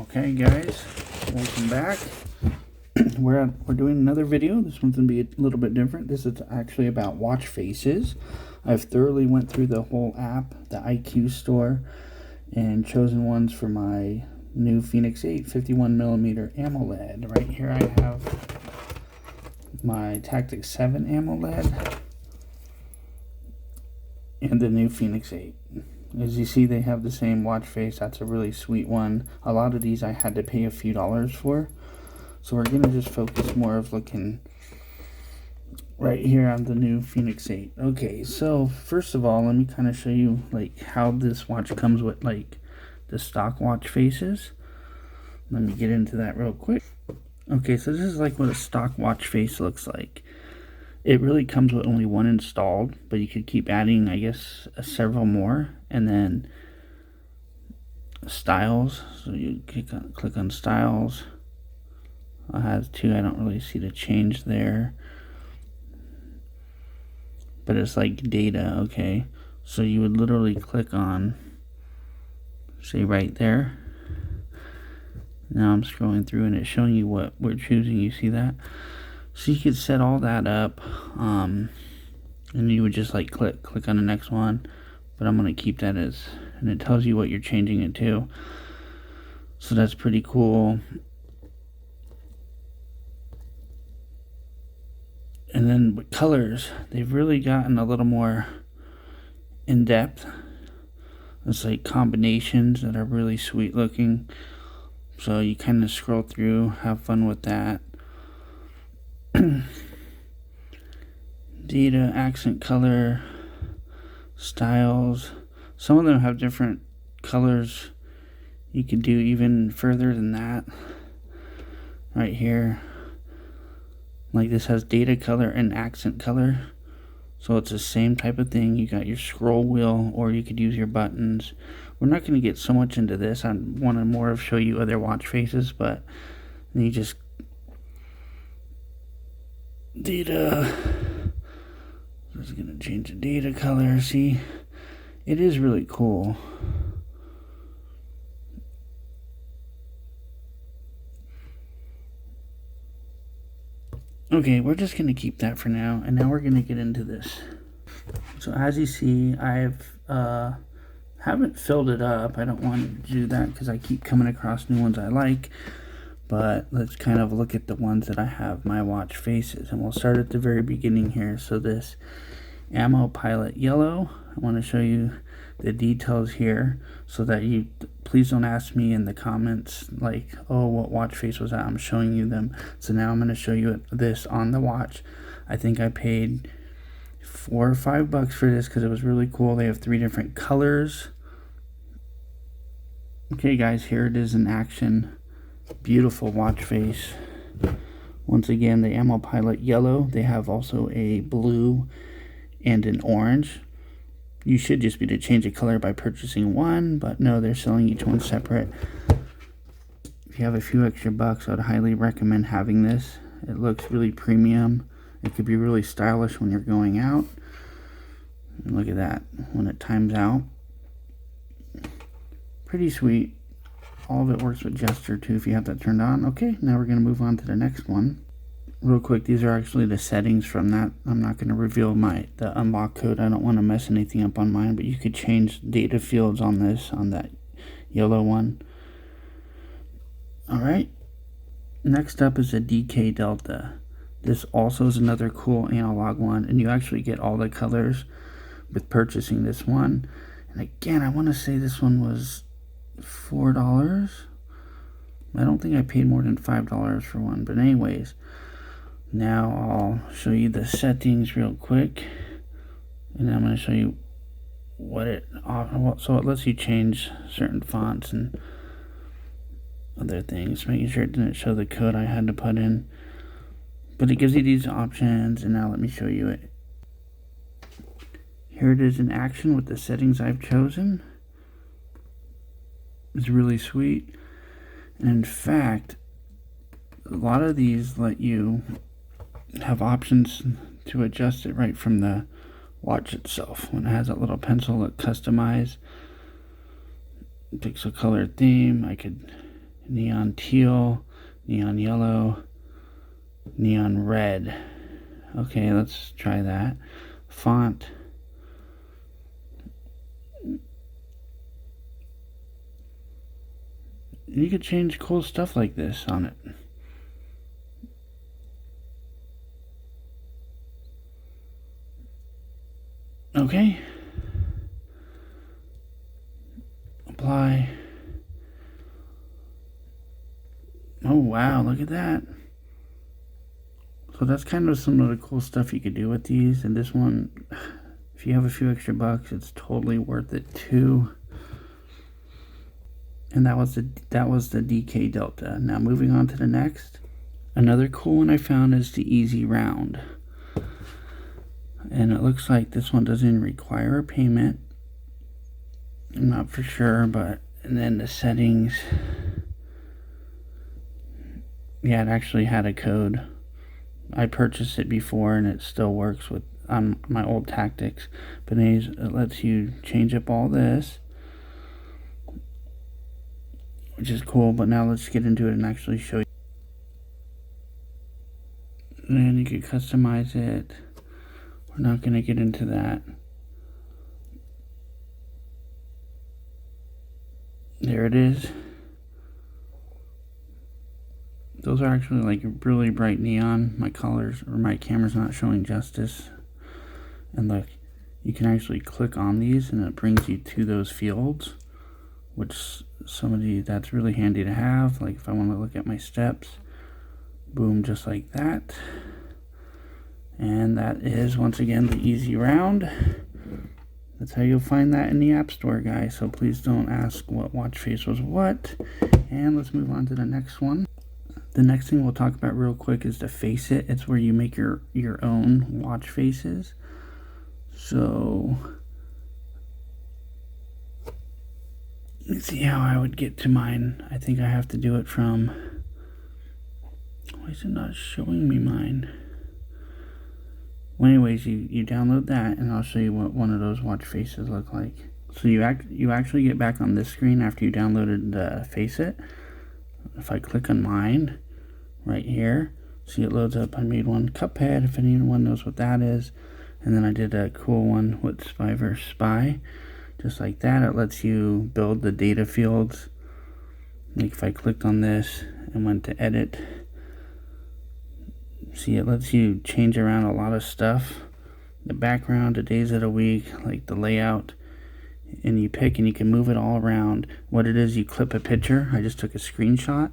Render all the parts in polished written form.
Okay guys, welcome back. We're doing another video. This one's gonna be a little bit different. This is actually about watch faces. I've thoroughly went through the whole app, the IQ Store, and chosen ones for my new Feenix 8 51mm Amoled. Right here I have my Tactic 7 Amoled and the new Feenix 8. As you see, they have the same watch face. That's a really sweet one. A lot of these I had to pay a few dollars for. So we're going to just focus more of looking right here on the new Feenix 8. Okay, so first of all, let me kind of show you like how this watch comes with like the stock watch faces. Let me get into that real quick. Okay, so this is like what a stock watch face looks like. It really comes with only one installed, but you could keep adding, I guess, several more. And then styles, so you click on styles. It has two. I don't really see the change there, but it's like data. Okay, so you would literally click on, say right there. Now I'm scrolling through and it's showing you what we're choosing. You see that? So you could set all that up, and you would just like click on the next one. But I'm going to keep that as, and it tells you what you're changing it to. So that's pretty cool. And then with colors, they've really gotten a little more in depth. It's like combinations that are really sweet looking. So you kind of scroll through, have fun with that. Data, accent color, styles. Some of them have different colors. You could do even further than that. Right here, like this has data color and accent color, so it's the same type of thing. You got your scroll wheel, or you could use your buttons. We're not going to get so much into this. I want to more of show you other watch faces, but you just data. Just gonna change the data color. See, it is really cool. Okay, we're just gonna keep that for now, and now we're gonna get into this. So as you see, I've haven't filled it up. I don't want to do that because I keep coming across new ones I like. But let's kind of look at the ones that I have my watch faces, and we'll start at the very beginning here. So this Ammo Pilot Yellow, I want to show you the details here so that you please don't ask me in the comments like, oh, what watch face was that? I'm showing you them. So now I'm going to show you this on the watch. I think I paid $4 or $5 for this because it was really cool. They have 3 different colors. Okay guys, here it is in action. Beautiful watch face. Once again, the Ammo Pilot Yellow. They have also a blue and an orange. You should just be to change the color by purchasing one, but no, they're selling each one separate. If you have a few extra bucks, I would highly recommend having this. It looks really premium. It could be really stylish when you're going out. And look at that when it times out. Pretty sweet. All of it works with gesture too if you have that turned on. Okay, now we're going to move on to the next one. Real quick, these are actually the settings from that. I'm not going to reveal the unlock code. I don't want to mess anything up on mine, but you could change data fields on this, on that yellow one. Alright, next up is a DK Delta. This also is another cool analog one, and you actually get all the colors with purchasing this one. And again, I want to say this one was $4. I don't think I paid more than $5 for one, but anyways, now I'll show you the settings real quick, and then I'm going to show you what so it lets you change certain fonts and other things, making sure it didn't show the code I had to put in, but it gives you these options. And now let me show you it. Here it is in action with the settings I've chosen. It's really sweet. And in fact, a lot of these let you have options to adjust it right from the watch itself. When it has that little pencil, customize pixel color theme, I could neon teal, neon yellow, neon red. Okay, let's try that. Font. You could change cool stuff like this on it. Okay. Apply. Oh wow, look at that. So that's kind of some of the cool stuff you could do with these. And this one, if you have a few extra bucks, it's totally worth it too. And that was the DK Delta. Now moving on to the next. Another cool one I found is the Easy Round. And it looks like this one doesn't require a payment. I'm not for sure, but and then the settings. Yeah, it actually had a code. I purchased it before and it still works with on my old tactics. But anyways, it lets you change up all this, which is cool. But now let's get into it and actually show you. And you can customize it. We're not going to get into that. There it is. Those are actually like really bright neon. My colors or my camera's not showing justice. And look, you can actually click on these and it brings you to those fields, which that's really handy to have. Like if I want to look at my steps, boom, just like that. And that is once again the Easy Round. That's how you'll find that in the App Store, guys. So please don't ask what watch face was what. And let's move on to the next one. The next thing we'll talk about real quick is the Face It. It's where you make your own watch faces. So let's see how I would get to mine. I think I have to do it from. Why is it not showing me mine? Well, anyways, you download that, and I'll show you what one of those watch faces look like. So you actually get back on this screen after you downloaded the Face It. If I click on mine, right here, see it loads up. I made one Cuphead, if anyone knows what that is. And then I did a cool one with Spy vs. Spy. Just like that, it lets you build the data fields. Like if I clicked on this and went to edit, see it lets you change around a lot of stuff. The background, the days of the week, like the layout. And you pick and you can move it all around. What it is, you clip a picture. I just took a screenshot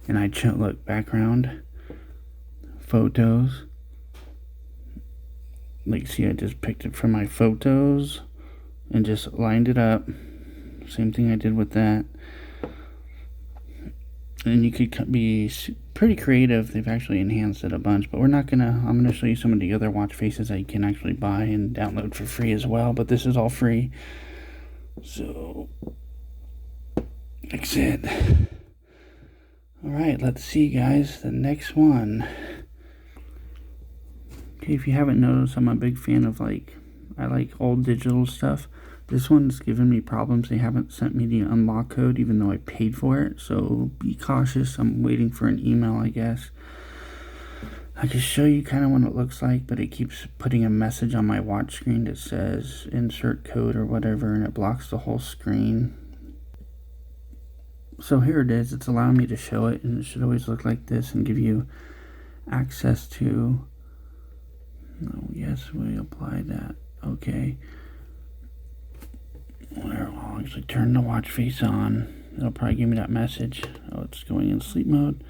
and I look, background, photos. Like see, I just picked it from my photos and just lined it up. Same thing I did with that. And you could be pretty creative. They've actually enhanced it a bunch, but I'm gonna show you some of the other watch faces that you can actually buy and download for free as well, but this is all free. So that's it. Alright, let's see, guys, the next one. Okay, if you haven't noticed, I'm a big fan of I like old digital stuff. This one's given me problems. They haven't sent me the unlock code even though I paid for it, so be cautious. I'm waiting for an email, I guess. I can show you kind of what it looks like, but it keeps putting a message on my watch screen that says insert code or whatever, and it blocks the whole screen. So here it is. It's allowing me to show it, and it should always look like this and give you access to. Oh, yes, we applied that. Okay. I'll actually turn the watch face on. It'll probably give me that message. Oh, it's going in sleep mode.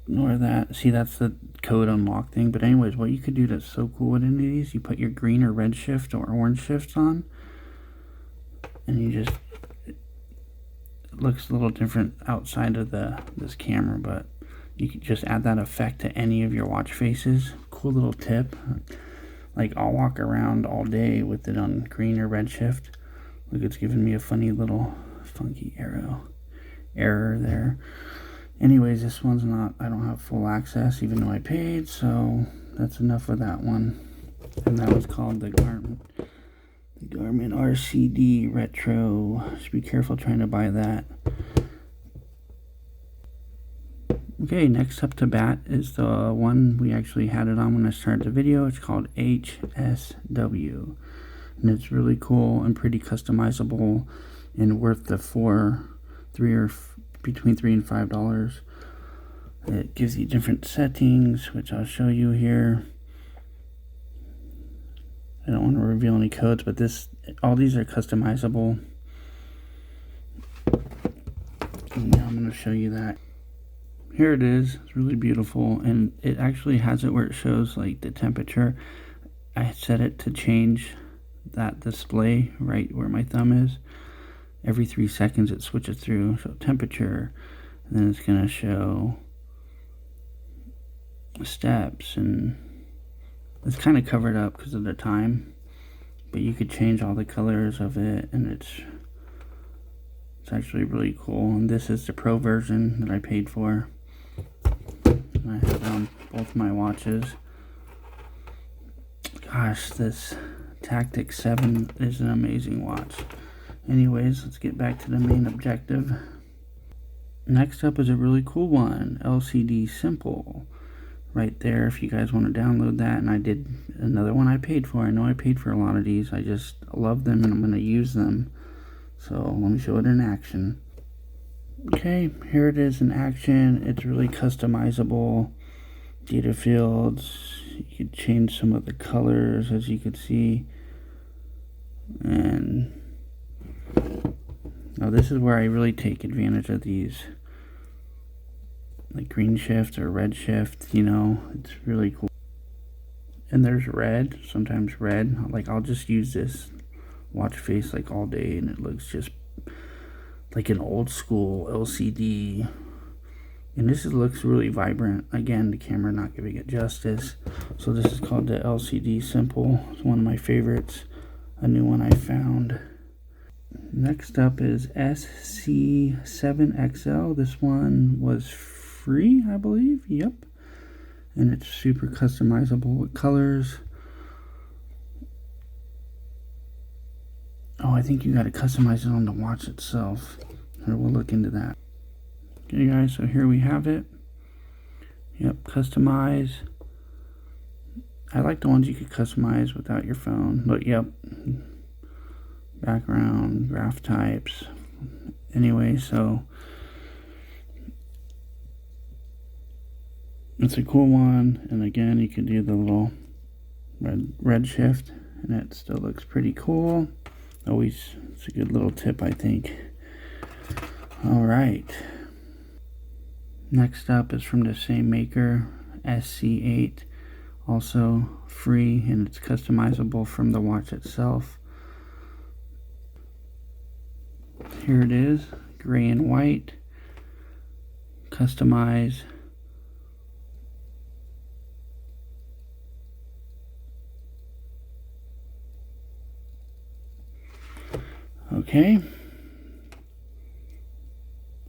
Ignore that. See, that's the code unlock thing. But anyways, what you could do that's so cool with any of these, you put your green or red shift or orange shifts on, and you just, it looks a little different outside of this camera, but you could just add that effect to any of your watch faces. Cool little tip. Like, I'll walk around all day with it on green or red shift. Look, it's giving me a funny little funky error there. Anyways, this one's not, I don't have full access even though I paid, so that's enough of that one. And that was called the Garmin Garmin, RCD Retro. Just be careful trying to buy that. Okay, next up to bat is the one we actually had it on when I started the video. It's called HSW. And it's really cool and pretty customizable and worth the between $3 and $5. It gives you different settings, which I'll show you here. I don't want to reveal any codes, but all these are customizable. And now I'm going to show you that. Here it is. It's really beautiful, and it actually has it where it shows like the temperature. I set it to change that display right where my thumb is. Every 3 seconds it switches through, so temperature, and then it's going to show steps, and it's kind of covered up because of the time, but you could change all the colors of it, and it's actually really cool. And this is the pro version that I paid for. I have it on both my watches. Gosh, this Tactic 7 is an amazing watch. Anyways, let's get back to the main objective. Next up is a really cool one, LCD Simple. Right there, if you guys want to download that. And I did another one I paid for. I know I paid for a lot of these. I just love them and I'm going to use them. So let me show it in action. Okay, here it is in action. It's really customizable. Data fields. You could change some of the colors, as you could see. And now this is where I really take advantage of these, like green shift or red shift, you know, it's really cool. And there's red, sometimes red. Like I'll just use this watch face like all day, and it looks just like an old school LCD. And this looks really vibrant. Again, the camera not giving it justice. So this is called the LCD Simple. It's one of my favorites. A new one I found. Next up is SC7XL. This one was free, I believe. Yep. And it's super customizable with colors. Oh, I think you got to customize it on the watch itself. Or we'll look into that. Okay, guys, so here we have it. Yep, customize. I like the ones you could customize without your phone. But yep, background, graph types. Anyway, so it's a cool one. And again, you can do the little red shift, and it still looks pretty cool. Always, it's a good little tip, I think. All right. Next up is from the same maker, SC8. Also free, and it's customizable from the watch itself. Here it is, gray and white. Customize. Okay.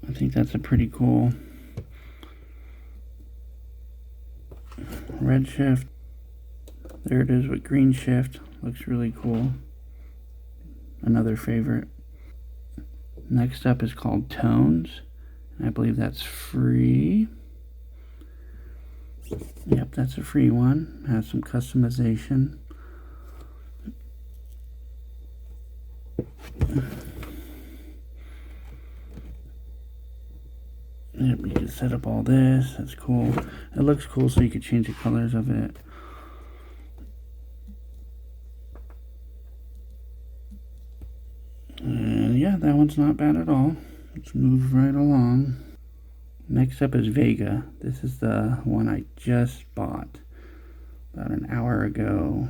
I think that's a pretty cool red shift. There it is with green shift. Looks really cool. Another favorite. Next up is called Tones. I believe that's free. Yep, that's a free one. Has some customization. Yep, you can set up all this. That's cool. It looks cool, so you can change the colors of it. And yeah, that one's not bad at all. Let's move right along. Next up is Vega. This is the one I just bought about an hour ago.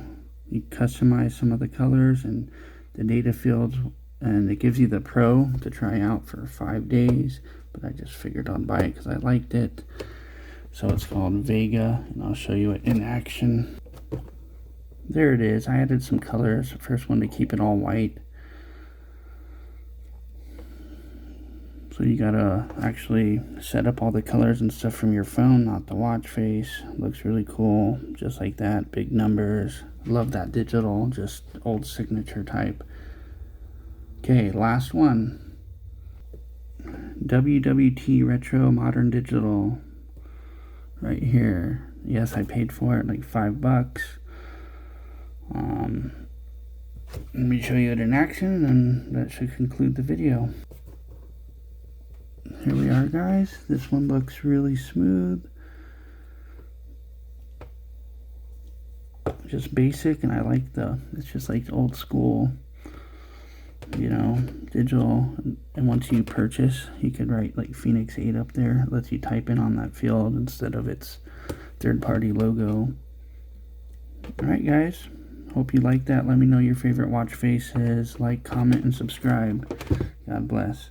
You customize some of the colors and the data fields, and it gives you the Pro to try out for 5 days. But I just figured I'd buy it because I liked it. So it's called Vega, and I'll show you it in action. There it is. I added some colors. The first one to keep it all white. So you gotta actually set up all the colors and stuff from your phone, not the watch face. Looks really cool, just like that. Big numbers. Love that digital, just old signature type. Okay, last one. WWT Retro Modern Digital. right here. Yes, I paid for it like $5. Let me show you it in action, and that should conclude the video. Here we are, guys. This one looks really smooth. Just basic, and I like it's just like old school, you know, digital. And once you purchase, you could write like Feenix 8 up there. It lets you type in on that field instead of its third-party logo. Alright, guys. Hope you like that. Let me know your favorite watch faces. Like, comment, and subscribe. God bless.